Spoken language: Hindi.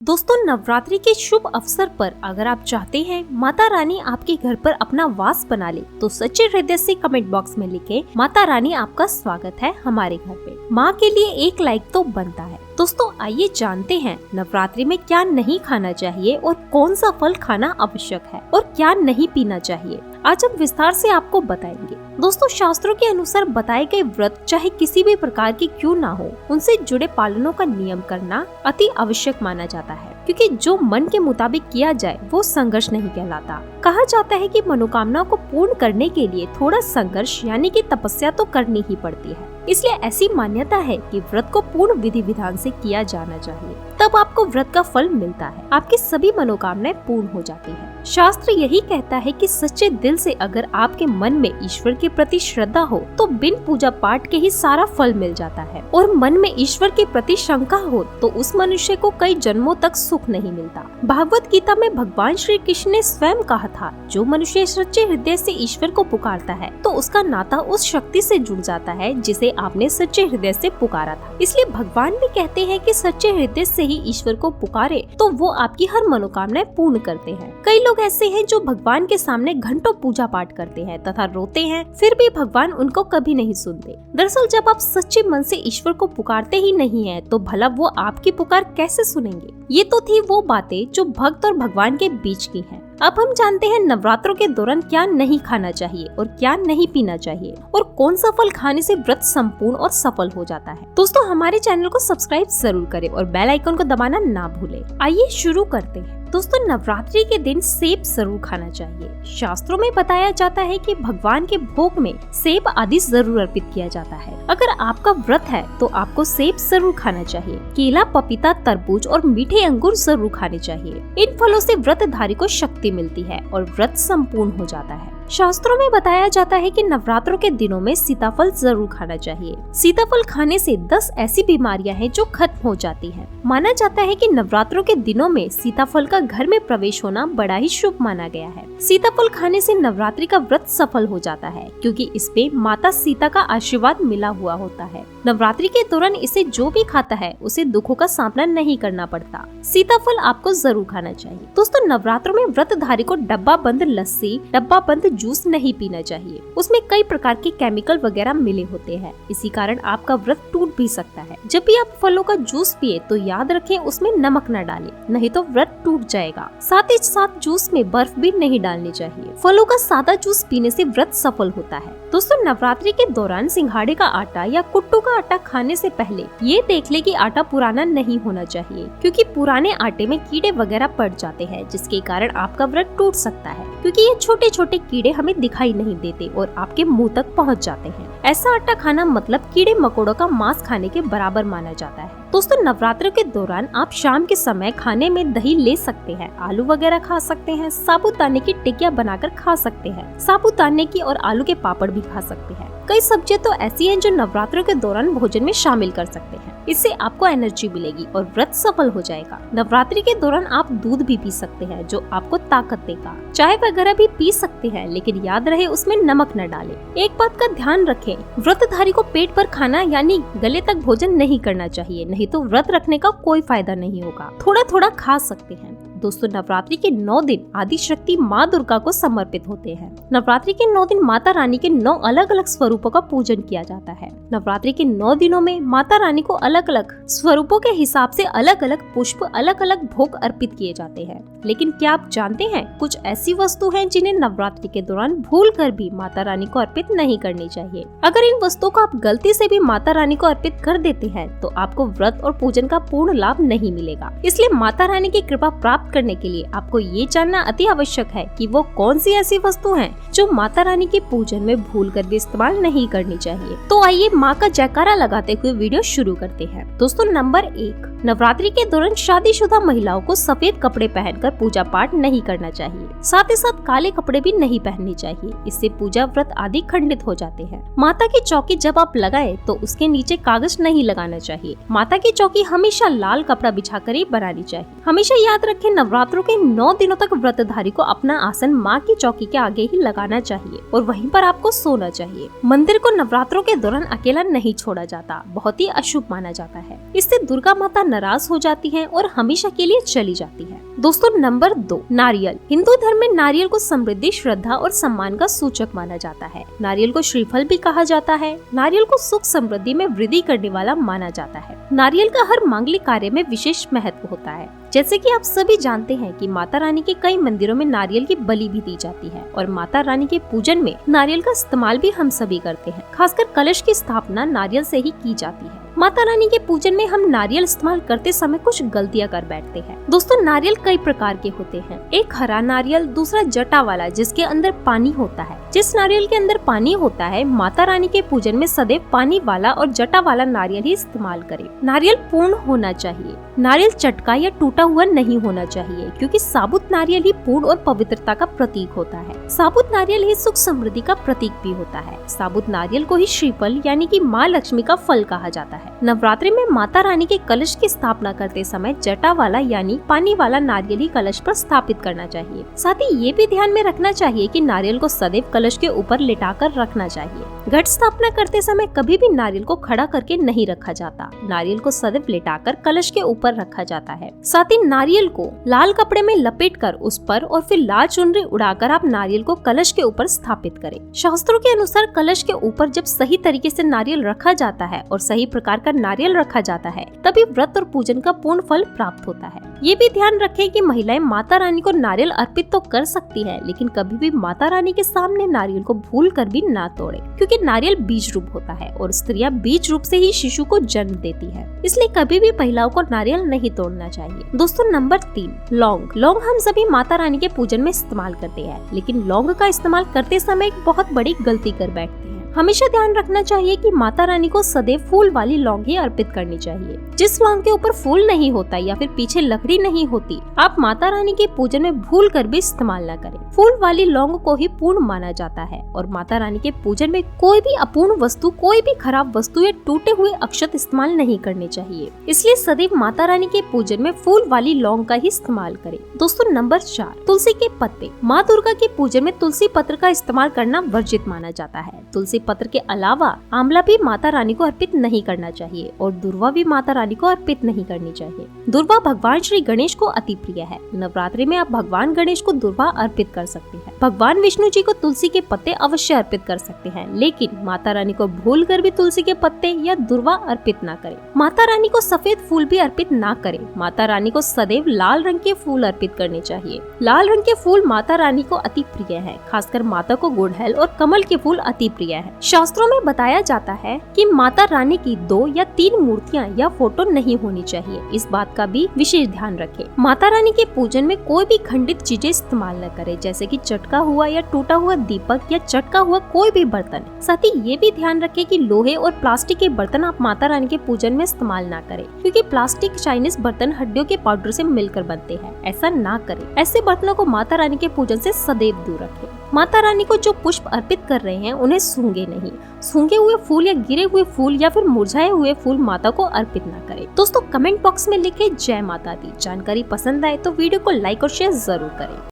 दोस्तों, नवरात्रि के शुभ अवसर पर अगर आप चाहते हैं माता रानी आपके घर पर अपना वास बना ले तो सच्चे हृदय से कमेंट बॉक्स में लिखे माता रानी आपका स्वागत है हमारे घर पे। माँ के लिए एक लाइक तो बनता है। दोस्तों, आइए जानते हैं नवरात्रि में क्या नहीं खाना चाहिए और कौन सा फल खाना आवश्यक है और क्या नहीं पीना चाहिए। आज हम विस्तार से आपको बताएंगे। दोस्तों, शास्त्रों के अनुसार बताए गए व्रत चाहे किसी भी प्रकार के क्यों ना हो, उनसे जुड़े पालनों का नियम करना अति आवश्यक माना जाता है, क्योंकि जो मन के मुताबिक किया जाए वो संघर्ष नहीं कहलाता। कहा जाता है कि मनोकामना को पूर्ण करने के लिए थोड़ा संघर्ष यानी कि तपस्या तो करनी ही पड़ती है। इसलिए ऐसी मान्यता है कि व्रत को पूर्ण विधि विधान से किया जाना चाहिए, तब आपको व्रत का फल मिलता है, आपकी सभी मनोकामनाएं पूर्ण हो जाती है। शास्त्र यही कहता है कि सच्चे दिल से अगर आपके मन में ईश्वर के प्रति श्रद्धा हो तो बिन पूजा पाठ के ही सारा फल मिल जाता है, और मन में ईश्वर के प्रति शंका हो तो उस मनुष्य को कई जन्मों तक सुख नहीं मिलता। भागवत गीता में भगवान श्री कृष्ण ने स्वयं कहा था, जो मनुष्य सच्चे हृदय से ईश्वर को पुकारता है तो उसका नाता उस शक्ति से जुड़ जाता है जिसे आपने सच्चे हृदय से पुकारा था। इसलिए भगवान भी कहते हैं कि सच्चे हृदय से ही ईश्वर को पुकारे तो वो आपकी हर मनोकामनाएं पूर्ण करते हैं। कई लोग ऐसे हैं जो भगवान के सामने घंटों पूजा पाठ करते हैं तथा रोते हैं, फिर भी भगवान उनको कभी नहीं सुनते। दरअसल जब आप सच्चे मन से ईश्वर को पुकारते ही नहीं है तो भला वो आपकी पुकार कैसे सुनेंगे। ये तो थी वो बातें जो भक्त और भगवान के बीच की हैं। अब हम जानते हैं नवरात्रों के दौरान क्या नहीं खाना चाहिए और क्या नहीं पीना चाहिए और कौन सा फल खाने से व्रत संपूर्ण और सफल हो जाता है। दोस्तों, हमारे चैनल को सब्सक्राइब जरूर करें और बेल आइकन को दबाना ना भूलें। आइए शुरू करते हैं। दोस्तों, नवरात्रि के दिन सेब जरूर खाना चाहिए। शास्त्रों में बताया जाता है कि भगवान के भोग में सेब आदि जरूर अर्पित किया जाता है। अगर आपका व्रत है तो आपको सेब जरूर खाना चाहिए। केला, पपीता, तरबूज और मीठे अंगूर जरूर खाने चाहिए। इन फलों से व्रतधारी को शक्ति मिलती है और व्रत संपूर्ण हो जाता है। शास्त्रों में बताया जाता है कि नवरात्रों के दिनों में सीताफल जरूर खाना चाहिए। सीताफल खाने से 10 ऐसी बीमारियां हैं जो खत्म हो जाती हैं। माना जाता है कि नवरात्रों के दिनों में सीताफल का घर में प्रवेश होना बड़ा ही शुभ माना गया है। सीताफल खाने से नवरात्रि का व्रत सफल हो जाता है, क्योंकि इसमें माता सीता का आशीर्वाद मिला हुआ होता है। नवरात्रि के दौरान इसे जो भी खाता है उसे दुखों का सामना नहीं करना पड़ता। सीताफल आपको जरूर खाना चाहिए। दोस्तों, नवरात्रों में व्रतधारी को डब्बा बंद लस्सी, डब्बा बंद जूस नहीं पीना चाहिए। उसमें कई प्रकार के केमिकल वगैरह मिले होते हैं, इसी कारण आपका व्रत टूट भी सकता है। जब भी आप फलों का जूस पिए तो याद रखें उसमें नमक न डालें, नहीं तो व्रत टूट जाएगा। साथ ही साथ जूस में बर्फ भी नहीं डालनी चाहिए। फलों का सादा जूस पीने से व्रत सफल होता है। दोस्तों, नवरात्रि के दौरान सिंघाड़े का आटा या कुट्टू का आटा खाने से पहले ये देख ले कि आटा पुराना नहीं होना चाहिए, क्योंकि पुराने आटे में कीड़े वगैरह पड़ जाते हैं, जिसके कारण आपका व्रत टूट सकता है, क्योंकि ये छोटे छोटे कीड़े हमें दिखाई नहीं देते और आपके मुंह तक पहुंच जाते हैं। ऐसा आटा खाना मतलब कीड़े मकोड़ों का मांस खाने के बराबर माना जाता है। दोस्तों, नवरात्रि के दौरान आप शाम के समय खाने में दही ले सकते हैं, आलू वगैरह खा सकते हैं, साबूदाने की टिकिया बनाकर खा सकते हैं, साबूदाने की और आलू के पापड़ भी खा सकते हैं। कई सब्जियां तो ऐसी हैं जो नवरात्रों के दौरान भोजन में शामिल कर सकते हैं। इससे आपको एनर्जी मिलेगी और व्रत सफल हो जाएगा। नवरात्रि के दौरान आप दूध भी पी सकते हैं जो आपको ताकत देगा। चाय वगैरह भी पी सकते हैं, लेकिन याद रहे उसमें नमक न डालें। एक बात का ध्यान रखें, व्रतधारी को पेट पर खाना यानी गले तक भोजन नहीं करना चाहिए, नहीं तो व्रत रखने का कोई फायदा नहीं होगा। थोड़ा थोड़ा खा सकते हैं। दोस्तों, नवरात्रि के 9 दिन आदि शक्ति माँ दुर्गा को समर्पित होते हैं। नवरात्रि के 9 दिन माता रानी के 9 अलग अलग स्वरूपों का पूजन किया जाता है। नवरात्रि के 9 दिनों में माता रानी को अलग अलग स्वरूपों के हिसाब से अलग अलग पुष्प, अलग अलग भोग अर्पित किए जाते हैं। लेकिन क्या आप जानते हैं, कुछ ऐसी वस्तु हैं जिन्हें नवरात्रि के दौरान भूल कर भी माता रानी को अर्पित नहीं करनी चाहिए। अगर इन वस्तुओं को आप गलती से भी माता रानी को अर्पित कर देते हैं तो आपको व्रत और पूजन का पूर्ण लाभ नहीं मिलेगा। इसलिए माता रानी की कृपा प्राप्त करने के लिए आपको ये जानना अति आवश्यक है कि वो कौन सी ऐसी वस्तु हैं जो माता रानी के पूजन में भूल कर भी इस्तेमाल नहीं करनी चाहिए। तो आइए माँ का जयकारा लगाते हुए वीडियो शुरू करते हैं। दोस्तों, नंबर 1, नवरात्रि के दौरान शादीशुदा महिलाओं को सफेद कपड़े पहनकर पूजा पाठ नहीं करना चाहिए। साथ ही साथ काले कपड़े भी नहीं पहनने चाहिए, इससे पूजा व्रत आदि खंडित हो जाते हैं। माता की चौकी जब आप लगाए तो उसके नीचे कागज नहीं लगाना चाहिए। माता की चौकी हमेशा लाल कपड़ा बिछाकर ही बनानी चाहिए। हमेशा याद रखें, नवरात्रों के 9 दिनों तक व्रतधारी को अपना आसन माँ की चौकी के आगे ही लगाना चाहिए और वहीं पर आपको सोना चाहिए। मंदिर को नवरात्रों के दौरान अकेला नहीं छोड़ा जाता, बहुत ही अशुभ माना जाता है। इससे दुर्गा माता नाराज हो जाती है और हमेशा के लिए चली जाती है। दोस्तों नंबर 2, नारियल। हिंदू धर्म में नारियल को समृद्धि, श्रद्धा और सम्मान का सूचक माना जाता है। नारियल को श्रीफल भी कहा जाता है। नारियल को सुख समृद्धि में वृद्धि करने वाला माना जाता है। नारियल का हर मांगलिक कार्य में विशेष महत्व होता है। जैसे कि आप सभी जानते हैं कि माता रानी के कई मंदिरों में नारियल की बलि भी दी जाती है और माता रानी के पूजन में नारियल का इस्तेमाल भी हम सभी करते हैं। खासकर कलश की स्थापना नारियल से ही की जाती है। माता रानी के पूजन में हम नारियल इस्तेमाल करते समय कुछ गलतियां कर बैठते हैं। दोस्तों नारियल कई प्रकार के होते हैं। एक हरा नारियल, दूसरा जटा वाला जिसके अंदर पानी होता है। जिस नारियल के अंदर पानी होता है, माता रानी के पूजन में सदैव पानी वाला और जटा वाला नारियल ही इस्तेमाल करें। नारियल पूर्ण होना चाहिए। नारियल चटका या टूटा हुआ नहीं होना चाहिए, क्योंकि साबुत नारियल ही पूर्ण और पवित्रता का प्रतीक होता है। साबुत नारियल ही सुख समृद्धि का प्रतीक भी होता है। साबुत नारियल को ही श्रीफल यानी कि माँ लक्ष्मी का फल कहा जाता है। नवरात्रि में माता रानी के कलश की स्थापना करते समय जटा वाला यानी पानी वाला नारियल ही कलश पर स्थापित करना चाहिए। साथ ही ये भी ध्यान में रखना चाहिए कि नारियल को सदैव कलश के ऊपर लिटाकर रखना चाहिए। घट स्थापना करते समय कभी भी नारियल को खड़ा करके नहीं रखा जाता। नारियल को सदैव लिटाकर कलश के ऊपर रखा जाता है। साथ ही नारियल को लाल कपड़े में लपेटकर उस पर और फिर लाल चुनरी उड़ाकर आप नारियल को कलश के ऊपर स्थापित करें। शास्त्रों के अनुसार कलश के ऊपर जब सही तरीके से नारियल रखा जाता है और सही प्रकार का नारियल रखा जाता है, तभी व्रत और पूजन का पूर्ण फल प्राप्त होता है। ये भी ध्यान रखें कि महिलाएं माता रानी को नारियल अर्पित तो कर सकती हैं, लेकिन कभी भी माता रानी के सामने नारियल को भूल कर भी ना तोड़े, क्योंकि नारियल बीज रूप होता है और स्त्रियां बीज रूप से ही शिशु को जन्म देती है। इसलिए कभी भी महिलाओं को नारियल नहीं तोड़ना चाहिए। दोस्तों नंबर 3, लौंग। लौंग हम सभी माता रानी के पूजन में इस्तेमाल करते हैं, लेकिन लौंग का इस्तेमाल करते समय एक बहुत बड़ी गलती कर बैठते हैं। हमेशा ध्यान रखना चाहिए कि माता रानी को सदैव फूल वाली लौंग ही अर्पित करनी चाहिए। जिस लौंग के ऊपर फूल नहीं होता या फिर पीछे लकड़ी नहीं होती, आप माता रानी के पूजन में भूल कर भी इस्तेमाल न करें। फूल वाली लौंग को ही पूर्ण माना जाता है और माता रानी के पूजन में कोई भी अपूर्ण वस्तु, कोई भी खराब वस्तु या टूटे हुए अक्षत इस्तेमाल नहीं करने चाहिए। इसलिए सदैव माता रानी के पूजन में फूल वाली लौंग का ही इस्तेमाल करें। दोस्तों नंबर 4, तुलसी के पत्ते। माँ दुर्गा के पूजन में तुलसी पत्र का इस्तेमाल करना वर्जित माना जाता है। तुलसी पत्र के अलावा आंवला भी माता रानी को अर्पित नहीं करना चाहिए और दुर्वा भी माता रानी को अर्पित नहीं करनी चाहिए। दुर्वा भगवान श्री गणेश को अति प्रिय है। नवरात्रि में आप भगवान गणेश को दुर्वा अर्पित कर सकते हैं। भगवान विष्णु जी को तुलसी के पत्ते अवश्य अर्पित कर सकते हैं, लेकिन माता रानी को भूल कर भी तुलसी के पत्ते या दुर्वा अर्पित न करें। माता रानी को सफेद फूल भी अर्पित न करें। माता रानी को सदैव लाल रंग के फूल अर्पित करने चाहिए। लाल रंग के फूल माता रानी को अति प्रिय है। खासकर माता को गुड़हल और कमल के फूल अति प्रिय है। शास्त्रों में बताया जाता है कि माता रानी की 2 या 3 मूर्तियां या फोटो नहीं होनी चाहिए। इस बात का भी विशेष ध्यान रखें। माता रानी के पूजन में कोई भी खंडित चीजें इस्तेमाल न करें, जैसे कि चटका हुआ या टूटा हुआ दीपक या चटका हुआ कोई भी बर्तन। साथ ही ये भी ध्यान रखें कि लोहे और प्लास्टिक के बर्तन आप माता रानी के पूजन में इस्तेमाल न करें, क्योंकि प्लास्टिक चाइनीज बर्तन हड्डियों के पाउडर से मिलकर बनते हैं। ऐसा ना करें। ऐसे बर्तनों को माता रानी के पूजन से सदैव दूर रखें। माता रानी को जो पुष्प अर्पित कर रहे हैं उन्हें सूंघे नहीं। सूंघे हुए फूल या गिरे हुए फूल या फिर मुरझाए हुए फूल माता को अर्पित न करें। दोस्तों कमेंट बॉक्स में लिखे जय माता दी। जानकारी पसंद आए तो वीडियो को लाइक और शेयर जरूर करें।